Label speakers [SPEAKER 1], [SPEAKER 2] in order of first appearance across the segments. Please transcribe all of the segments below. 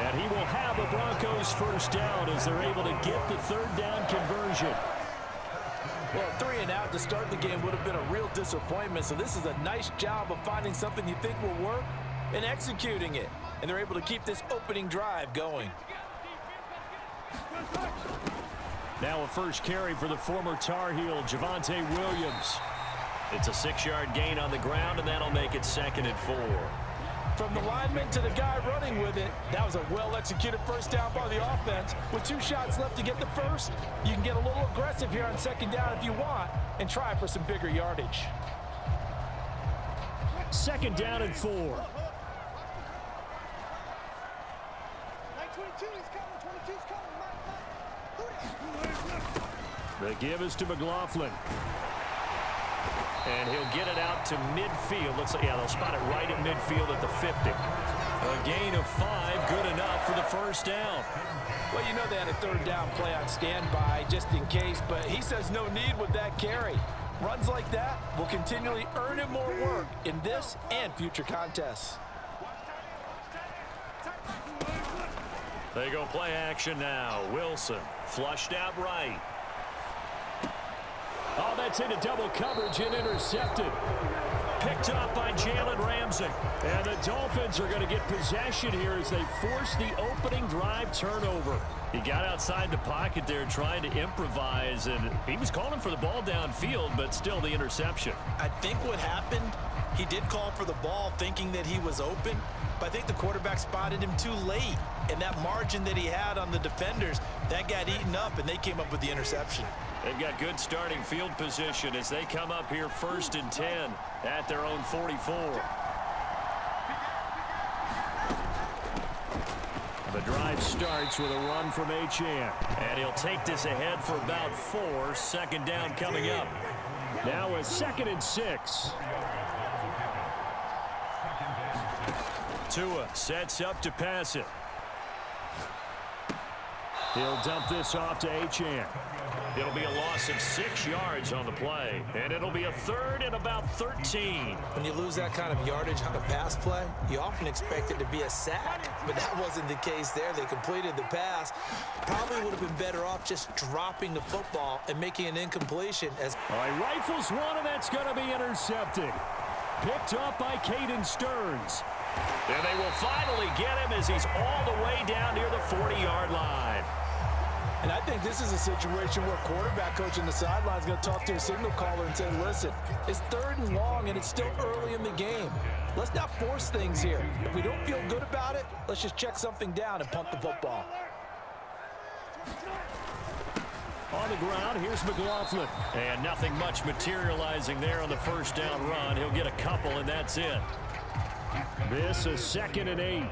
[SPEAKER 1] And he will have a Broncos first down as they're able to get the third down conversion.
[SPEAKER 2] Well, 3 and out to start the game would have been a real disappointment. So this is a nice job of finding something you think will work and executing it. And they're able to keep this opening drive going.
[SPEAKER 1] Now a first carry for the former Tar Heel, Javonte Williams. It's a 6-yard gain on the ground, and that'll make it 2nd and 4.
[SPEAKER 2] From the lineman to the guy running with it, that was a well-executed first down by the offense. With 2 shots left to get the first, you can get a little aggressive here on 2nd down if you want and try for some bigger yardage.
[SPEAKER 1] 2nd down and 4. The give is to McLaughlin. And he'll get it out to midfield. Looks like, yeah, they'll spot it right at midfield at the 50. A gain of 5, good enough for the first down.
[SPEAKER 2] Well, you know they had a 3rd down play on standby just in case, but he says no need with that carry. Runs like that will continually earn him more work in this and future contests.
[SPEAKER 1] They go play action now. Wilson flushed out right. Oh, that's into double coverage and intercepted. Picked up by Jalen Ramsey. And the Dolphins are going to get possession here as they force the opening drive turnover. He got outside the pocket there trying to improvise, and he was calling for the ball downfield, but still the interception.
[SPEAKER 2] I think what happened, he did call for the ball thinking that he was open, but I think the quarterback spotted him too late. And that margin that he had on the defenders, that got eaten up, and they came up with the interception.
[SPEAKER 1] They've got good starting field position as they come up here 1st and 10 at their own 44. The drive starts with a run from Achane. And he'll take this ahead for about 4. 2nd down coming up. Now a 2nd and 6. Tua sets up to pass it. He'll dump this off to Achane. It'll be a loss of 6 yards on the play, and it'll be a 3rd and about 13.
[SPEAKER 2] When you lose that kind of yardage on a pass play, you often expect it to be a sack, but that wasn't the case there. They completed the pass. Probably would have been better off just dropping the football and making an incompletion.
[SPEAKER 1] All right, rifles one, and that's going to be intercepted. Picked up by Caden Stearns. And they will finally get him as he's all the way down near the 40-yard line.
[SPEAKER 2] And I think this is a situation where quarterback coach on the sideline is going to talk to a signal caller and say, listen, it's 3rd and long and it's still early in the game. Let's not force things here. If we don't feel good about it, let's just check something down and punt the football.
[SPEAKER 1] On the ground, here's McLaughlin. And nothing much materializing there on the first down run. He'll get a couple, and that's it. This is 2nd and 8.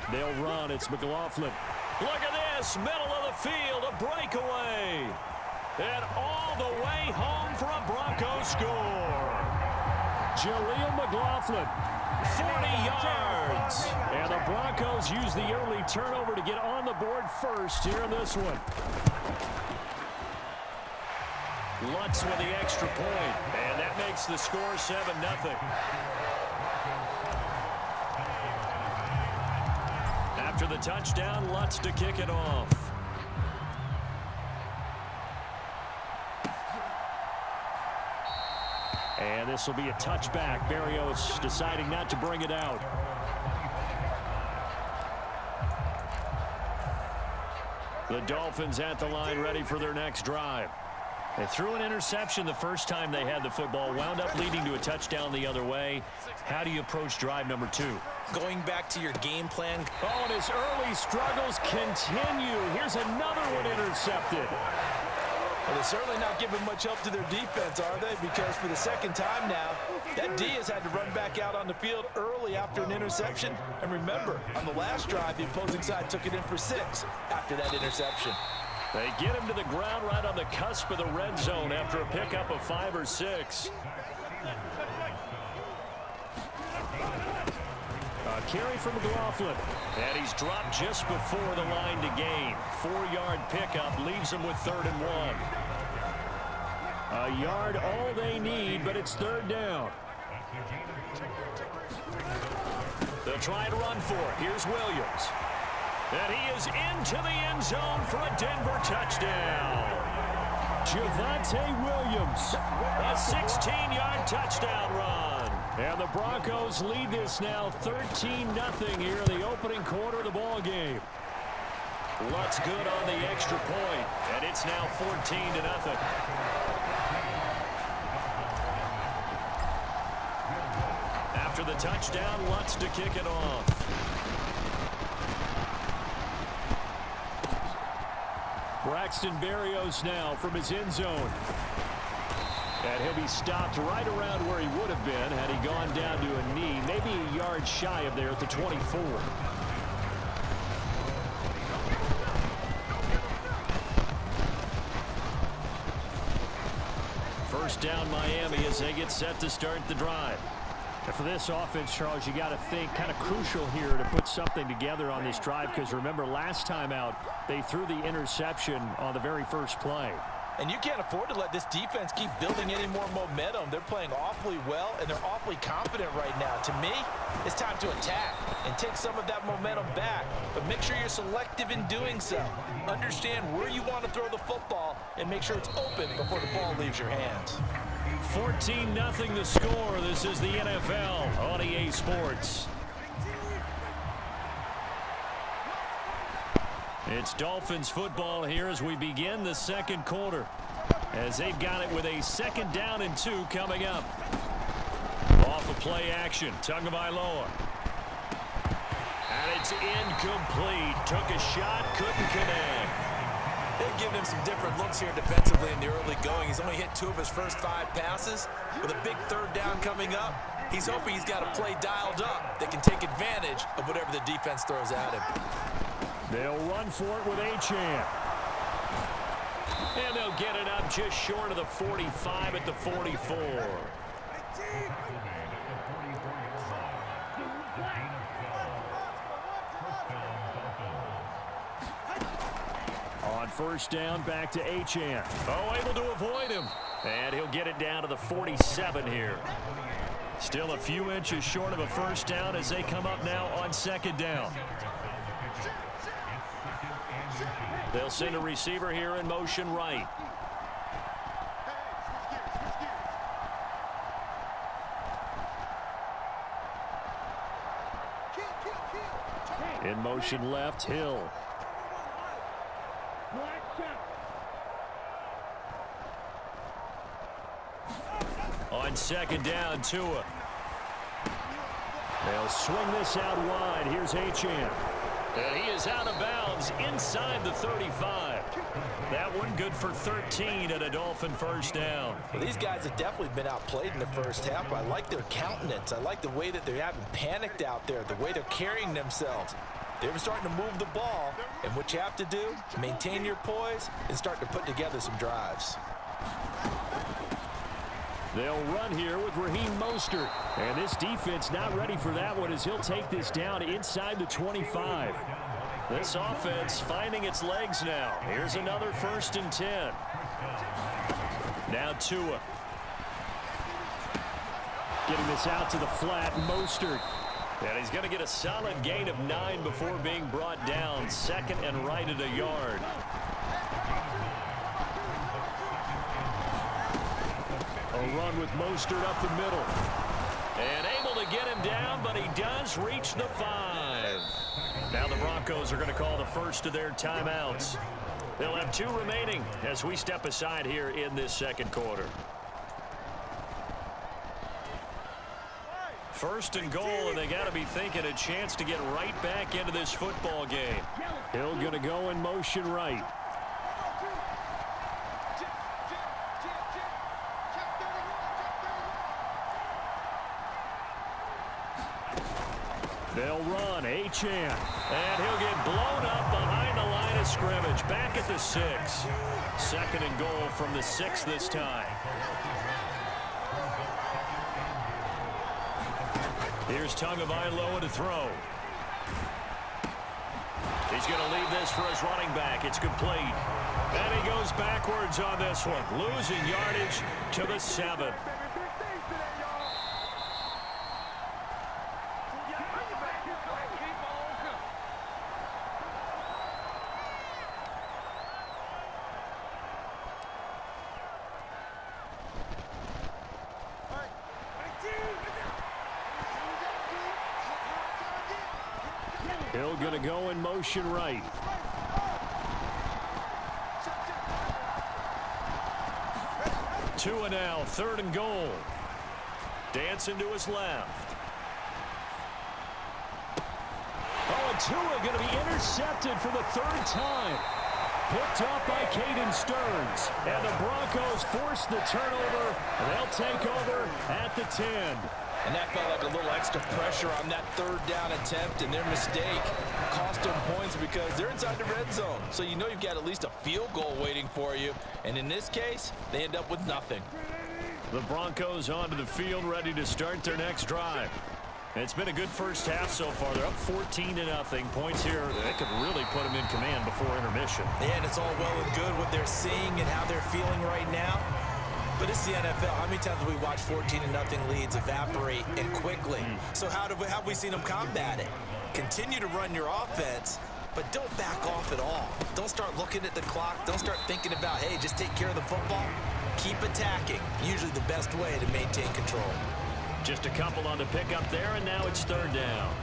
[SPEAKER 1] They'll run. It's McLaughlin. Look at this. Middle of the field. A breakaway. And all the way home for a Broncos score. Jaleel McLaughlin. 40 yards. And the Broncos use the early turnover to get on the board first here in this one. Lutz with the extra point. And that makes the score 7-0. After the touchdown, Lutz to kick it off. And this will be a touchback. Berrios deciding not to bring it out. The Dolphins at the line ready for their next drive. They threw an interception the first time they had the football, wound up leading to a touchdown the other way. How do you approach drive number 2?
[SPEAKER 2] Going back to your game plan.
[SPEAKER 1] Oh, and his early struggles continue. Here's another one intercepted.
[SPEAKER 2] Well, they're certainly not giving much help to their defense, are they? Because for the 2nd time now, that D has had to run back out on the field early after an interception. And remember, on the last drive, the opposing side took it in for 6 after that interception.
[SPEAKER 1] They get him to the ground right on the cusp of the red zone after a pickup of 5 or 6. A carry from McLaughlin. And he's dropped just before the line to gain. 4-yard pickup leaves him with 3rd and 1. A yard all they need, but it's 3rd down. They'll try and run for it. Here's Williams. And he is into the end zone for a Denver touchdown. Javonte Williams, a 16-yard touchdown run. And the Broncos lead this now 13-0 here in the opening quarter of the ball game. Lutz good on the extra point, and it's now 14-0. After the touchdown, Lutz to kick it off. Braxton Berrios now from his end zone. And he'll be stopped right around where he would have been had he gone down to a knee, maybe a yard shy of there at the 24. First down Miami as they get set to start the drive. And for this offense, Charles, you got to think kind of crucial here to put something together on this drive, because remember last time out they threw the interception on the very first play.
[SPEAKER 2] And you can't afford to let this defense keep building any more momentum. They're playing awfully well, and they're awfully confident right now. To me, it's time to attack and take some of that momentum back, but make sure you're selective in doing so. Understand where you want to throw the football and make sure it's open before the ball leaves your hands.
[SPEAKER 1] 14-0 the score. This is the NFL on EA Sports. It's Dolphins football here as we begin the second quarter, as they've got it with a 2nd down and 2 coming up. Off of play action, Tagovailoa. And it's incomplete. Took a shot, couldn't connect.
[SPEAKER 2] They've given him some different looks here defensively in the early going. He's only hit 2 of his first 5 passes. With a big 3rd down coming up, he's hoping he's got a play dialed up that can take advantage of whatever the defense throws at him.
[SPEAKER 1] They'll run for it with Achane. And they'll get it up just short of the 45 at the 44. On first down, back to Achane. Oh, able to avoid him. And he'll get it down to the 47 here. Still a few inches short of a first down as they come up now on 2nd down. They'll send a receiver here in motion right. In motion left, Hill. On 2nd down, Tua. They'll swing this out wide. Here's Achane. And he is out of bounds inside the 35. That one good for 13 and a Dolphin first down.
[SPEAKER 2] Well, these guys have definitely been outplayed in the first half. I like their countenance. I like the way that they haven't panicked out there, the way they're carrying themselves. They're starting to move the ball, and what you have to do, maintain your poise and start to put together some drives.
[SPEAKER 1] They'll run here with Raheem Mostert. And this defense not ready for that one as he'll take this down inside the 25. This offense finding its legs now. Here's another 1st and 10. Now Tua. Getting this out to the flat, Mostert. And he's going to get a solid gain of 9 before being brought down. 2nd and right at a yard. A run with Mostert up the middle. And able to get him down, but he does reach the 5. Now the Broncos are going to call the first of their timeouts. They'll have 2 remaining as we step aside here in this second quarter. 1st and goal, and they got to be thinking a chance to get right back into this football game. Hill going to go in motion right. They'll run, Achane, and he'll get blown up behind the line of scrimmage. Back at the 6. 2nd and goal from the 6 this time. Here's Tagovailoa to throw. He's going to leave this for his running back. It's complete. And he goes backwards on this one, losing yardage to the 7. Hill going to go in motion right. Two and now, 3rd and goal. Dancing to his left. Oh, and Tua going to be intercepted for the 3rd time. Picked up by Caden Stearns. And the Broncos force the turnover. They'll take over at the 10.
[SPEAKER 2] And that felt like a little extra pressure on that 3rd down attempt, and their mistake cost them points because they're inside the red zone. So you know you've got at least a field goal waiting for you. And in this case, they end up with nothing.
[SPEAKER 1] The Broncos onto the field, ready to start their next drive. It's been a good first half so far. They're up 14-0. Points here that could really put them in command before intermission.
[SPEAKER 2] Yeah, and it's all well and good what they're seeing and how they're feeling right now. But it's the NFL. How many times have we watched 14-0 leads evaporate and quickly? So how have we seen them combat it? Continue to run your offense, but don't back off at all. Don't start looking at the clock. Don't start thinking about, hey, just take care of the football. Keep attacking. Usually the best way to maintain control.
[SPEAKER 1] Just a couple on the pickup there, and now it's 3rd down.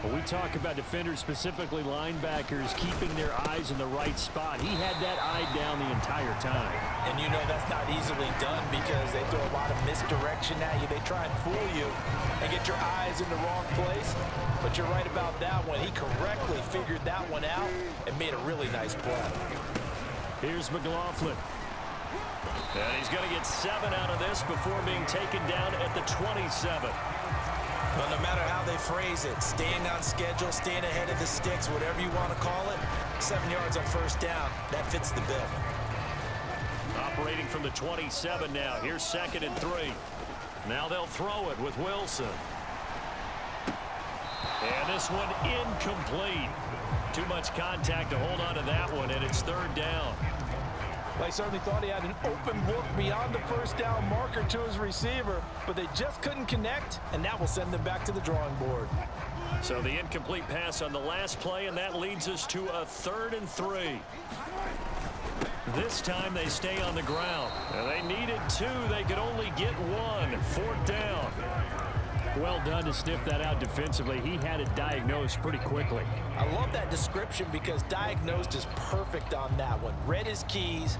[SPEAKER 1] When we talk about defenders, specifically linebackers, keeping their eyes in the right spot, he had that eye down the entire time.
[SPEAKER 2] And you know that's not easily done because they throw a lot of misdirection at you. They try and fool you and get your eyes in the wrong place. But you're right about that one. He correctly figured that one out and made a really nice play.
[SPEAKER 1] Here's McLaughlin. And he's going to get 7 out of this before being taken down at the 27.
[SPEAKER 2] Well, no matter how they phrase it, staying on schedule, staying ahead of the sticks, whatever you want to call it, 7 yards on 1st down, that fits the bill.
[SPEAKER 1] Operating from the 27 now. Here's 2nd and 3. Now they'll throw it with Wilson. And this one incomplete. Too much contact to hold on to that one, and it's 3rd down.
[SPEAKER 2] They certainly thought he had an open look beyond the 1st down marker to his receiver, but they just couldn't connect, and that will send them back to the drawing board.
[SPEAKER 1] So the incomplete pass on the last play, and that leads us to a 3rd and 3. This time they stay on the ground. And they needed 2. They could only get 1. 4th down. Well done to sniff that out defensively. He had it diagnosed pretty quickly.
[SPEAKER 2] I love that description because diagnosed is perfect on that one. Read his keys,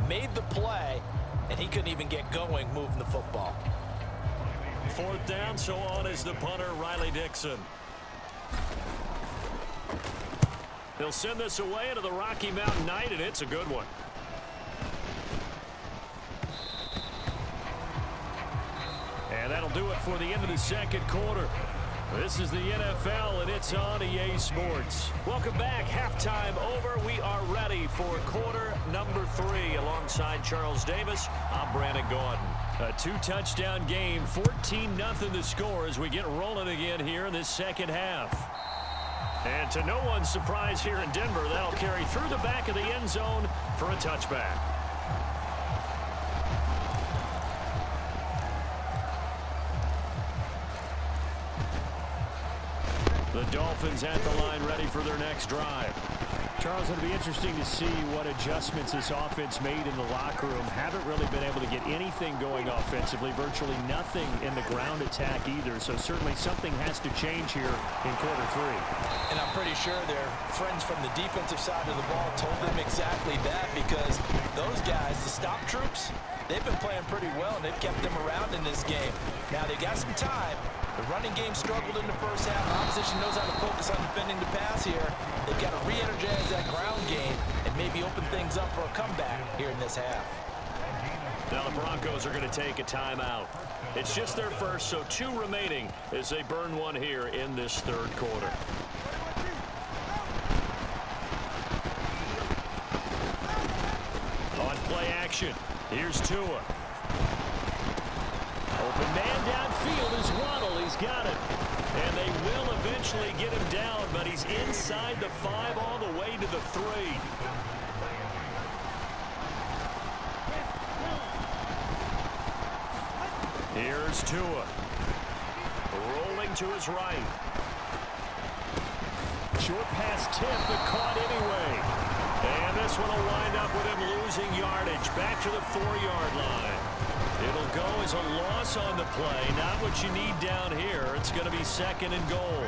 [SPEAKER 2] made the play, and he couldn't even get going moving the football.
[SPEAKER 1] 4th down, so on is the punter, Riley Dixon. He'll send this away into the Rocky Mountain Night, and it's a good one. And that'll do it for the end of the 2nd quarter. This is the NFL, and it's on EA Sports. Welcome back. Halftime over. We are ready for quarter number 3. Alongside Charles Davis, I'm Brandon Gordon. A 2-touchdown game, 14-0 the score as we get rolling again here in this 2nd half. And to no one's surprise here in Denver, that'll carry through the back of the end zone for a touchback. The Dolphins at the line ready for their next drive. Charles, it'll be interesting to see what adjustments this offense made in the locker room. Haven't really been able to get anything going offensively. Virtually nothing in the ground attack either. So certainly something has to change here in quarter 3.
[SPEAKER 2] And I'm pretty sure their friends from the defensive side of the ball told them exactly that because those guys, the stop troops, they've been playing pretty well and they've kept them around in this game. Now they got some time. The running game struggled in the first half. Opposition knows how to focus on defending the pass here. They've got to re-energize that ground game and maybe open things up for a comeback here in this half.
[SPEAKER 1] Now the Broncos are going to take a timeout. It's just their first, so 2 remaining as they burn one here in this 3rd quarter. On play action, here's Tua. Open man downfield is Waddle. He's got it. And they will eventually get him down, but he's inside the 5 all the way to the 3. Here's Tua. Rolling to his right. Short pass tip, but caught anyway. And this one will wind up with him losing yardage back to the 4-yard line. It'll go as a loss on the play. Not what you need down here. It's going to be 2nd and goal.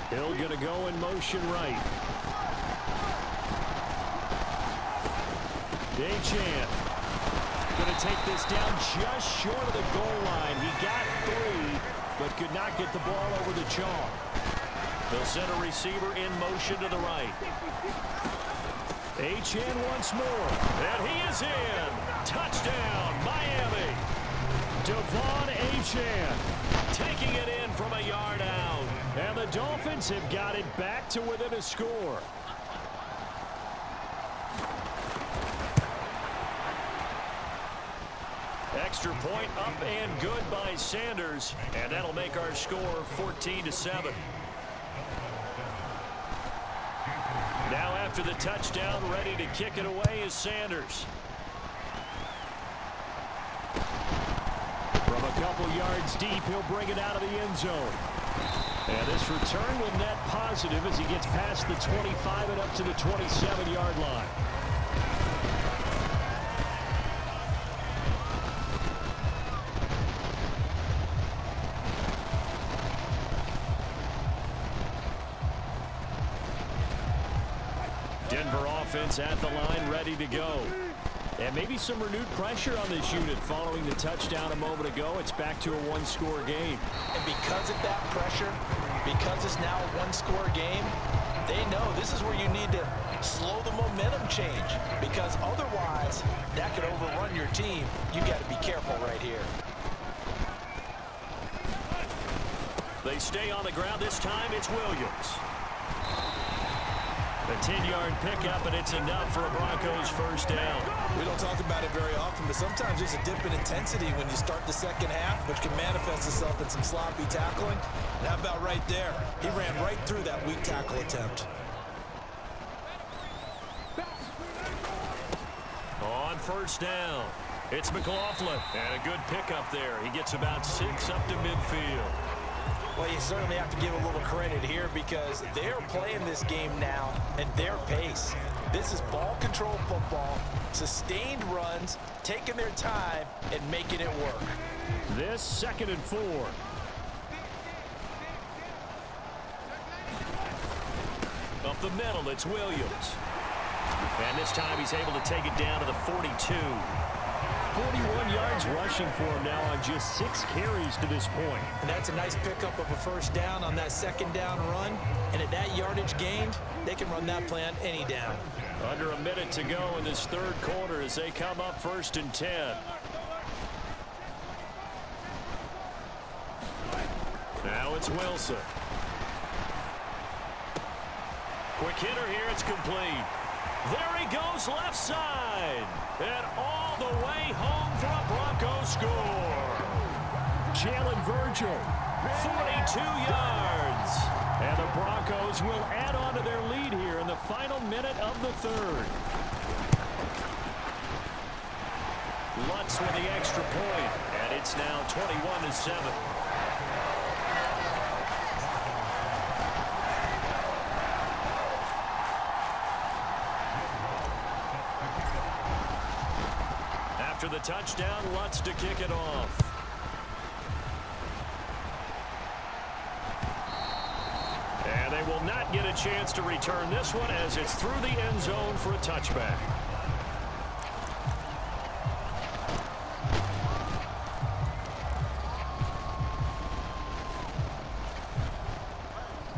[SPEAKER 1] Hill going to go in motion right. Achane going to take this down just short of the goal line. He got 3, but could not get the ball over the chalk. They'll send a receiver in motion to the right. Achane once more, and he is in. Touchdown, Miami. Devon Achane taking it in from a yard out. And the Dolphins have got it back to within a score. Extra point up and good by Sanders, and that'll make our score 14-7. Now after the touchdown, ready to kick it away is Sanders. From a couple yards deep, he'll bring it out of the end zone. And this return will net positive as he gets past the 25 and up to the 27-yard line. Denver offense at the line, ready to go. And maybe some renewed pressure on this unit following the touchdown a moment ago. It's back to a one-score game.
[SPEAKER 2] And because of that pressure, because it's now a one-score game, they know this is where you need to slow the momentum change, because otherwise that could overrun your team. You got to be careful right here.
[SPEAKER 1] They stay on the ground. This time it's Williams. A 10-yard pickup, and it's enough for a Broncos first down.
[SPEAKER 2] We don't talk about it very often, but sometimes there's a dip in intensity when you start the second half, which can manifest itself in some sloppy tackling. And how about right there? He ran right through that weak tackle attempt.
[SPEAKER 1] On first down, it's McLaughlin. And a good pickup there. He gets about 6 up to midfield.
[SPEAKER 2] Well, you certainly have to give a little credit here because they're playing this game now at their pace. This is ball control football, sustained runs, taking their time and making it work.
[SPEAKER 1] This 2nd and 4. Up the middle, it's Williams. And this time he's able to take it down to the 42. 41 yards rushing for him now on just 6 carries to this point.
[SPEAKER 2] And that's a nice pickup of a first down on that second down run. And at that yardage gained, they can run that play on any down.
[SPEAKER 1] Under a minute to go in this third quarter as they come up 1st and 10. Now it's Wilson. Quick hitter here, it's complete. There he goes left side. And all the way home for a Broncos score. Jalen Virgil, 42 yards. And the Broncos will add on to their lead here in the final minute of the third. Lutz with the extra point, and it's now 21-7. After the touchdown, Lutz to kick it off. And they will not get a chance to return this one as it's through the end zone for a touchback.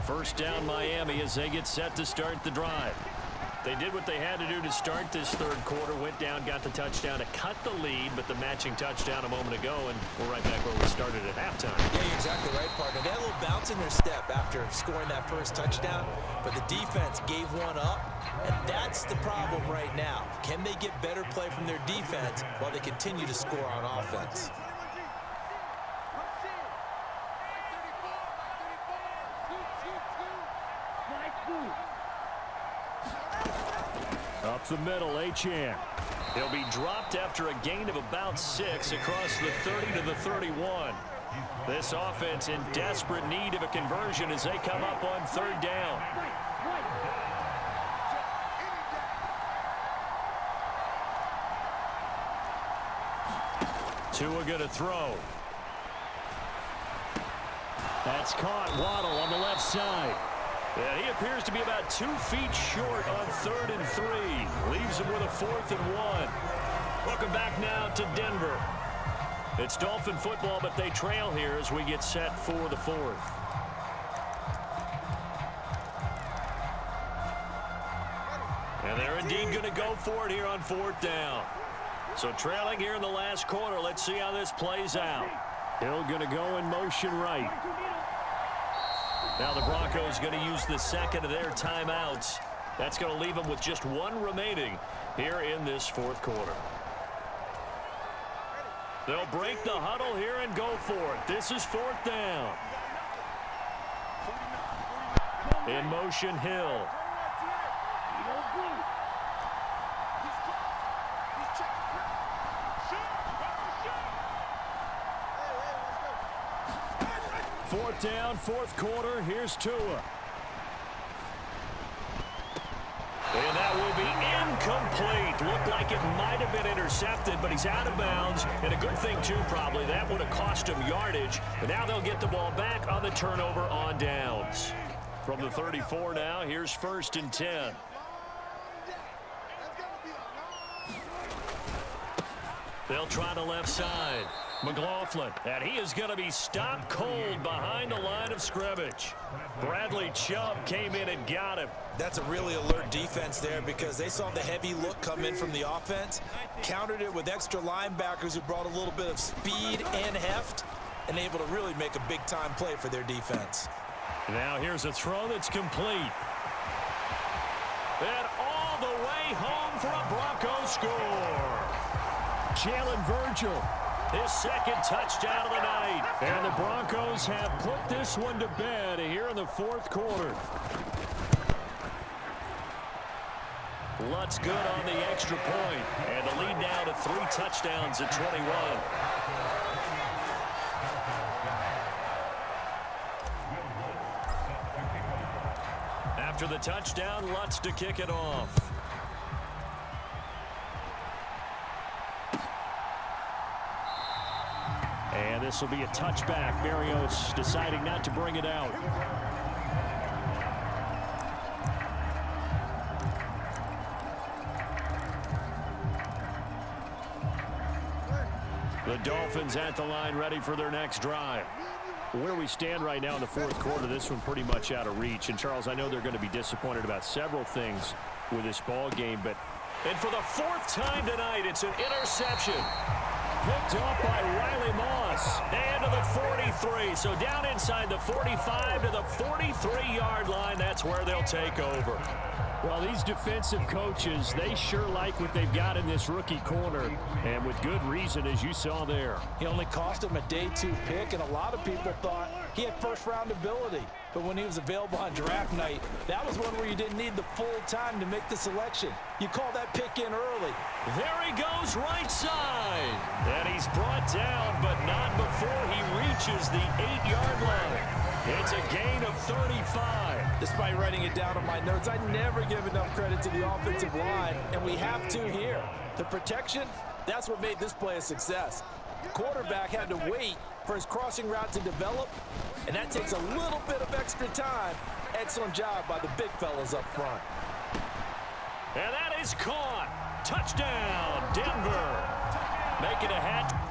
[SPEAKER 1] First down Miami as they get set to start the drive. They did what they had to do to start this third quarter, went down, got the touchdown to cut the lead, but the matching touchdown a moment ago, and we're right back where we started at halftime.
[SPEAKER 2] Yeah, you're exactly right, partner. They had a little bounce in their step after scoring that first touchdown, but the defense gave one up, and that's the problem right now. Can they get better play from their defense while they continue to score on offense?
[SPEAKER 1] Up the middle, Achane. He'll be dropped after a gain of about 6 across the 30 to the 31. This offense in desperate need of a conversion as they come up on third down. Tua going to throw. That's caught. Waddle on the left side. And he appears to be about 2 feet short on 3rd and 3. Leaves him with a 4th and 1. Welcome back now to Denver. It's Dolphin football, but they trail here as we get set for the 4th. And they're indeed going to go for it here on 4th down. So trailing here in the last quarter. Let's see how this plays out. Hill going to go in motion right. Now the Broncos going to use the second of their timeouts. That's going to leave them with just 1 remaining here in this 4th quarter. They'll break the huddle here and go for it. This is 4th down. In motion, Hill. Fourth down, 4th quarter. Here's Tua. And that will be incomplete. Looked like it might have been intercepted, but he's out of bounds. And a good thing, too, probably. That would have cost him yardage. But now they'll get the ball back on the turnover on downs. From the 34 now, here's 1st and 10. They'll try the left side. McLaughlin, and he is going to be stopped cold behind the line of scrimmage. Bradley Chubb came in and got him.
[SPEAKER 2] That's a really alert defense there because they saw the heavy look come in from the offense, countered it with extra linebackers who brought a little bit of speed and heft, and able to really make a big-time play for their defense.
[SPEAKER 1] Now here's a throw that's complete. And all the way home for a Bronco score. Jalen Virgil. His 2nd touchdown of the night. And the Broncos have put this one to bed here in the 4th quarter. Lutz good on the extra point. And the lead now to 3 touchdowns at 21. After the touchdown, Lutz to kick it off. And this will be a touchback. Marios deciding not to bring it out. The Dolphins at the line ready for their next drive. Where we stand right now in the 4th quarter, this one pretty much out of reach. And, Charles, I know they're going to be disappointed about several things with this ball game, but... And for the 4th time tonight, it's an interception. Picked up by Riley Moss. And to the 43. So down inside the 45 to the 43-yard line. That's where they'll take over. Well, these defensive coaches, they sure like what they've got in this rookie corner. And with good reason, as you saw there.
[SPEAKER 2] He only cost him a day 2 pick, and a lot of people thought he had first-round ability. But when he was available on draft night, that was one where you didn't need the full time to make the selection. You call that pick in early.
[SPEAKER 1] There he goes right side. And he's brought down, but not before he reaches the 8-yard line. It's a gain of 35.
[SPEAKER 2] Despite writing it down on my notes, I never give enough credit to the offensive line, and we have to here. The protection, that's what made this play a success. The quarterback had to wait for his crossing route to develop, and that takes a little bit of extra time. Excellent job by the big fellas up front.
[SPEAKER 1] And that is caught. Touchdown, Denver. Making a hat.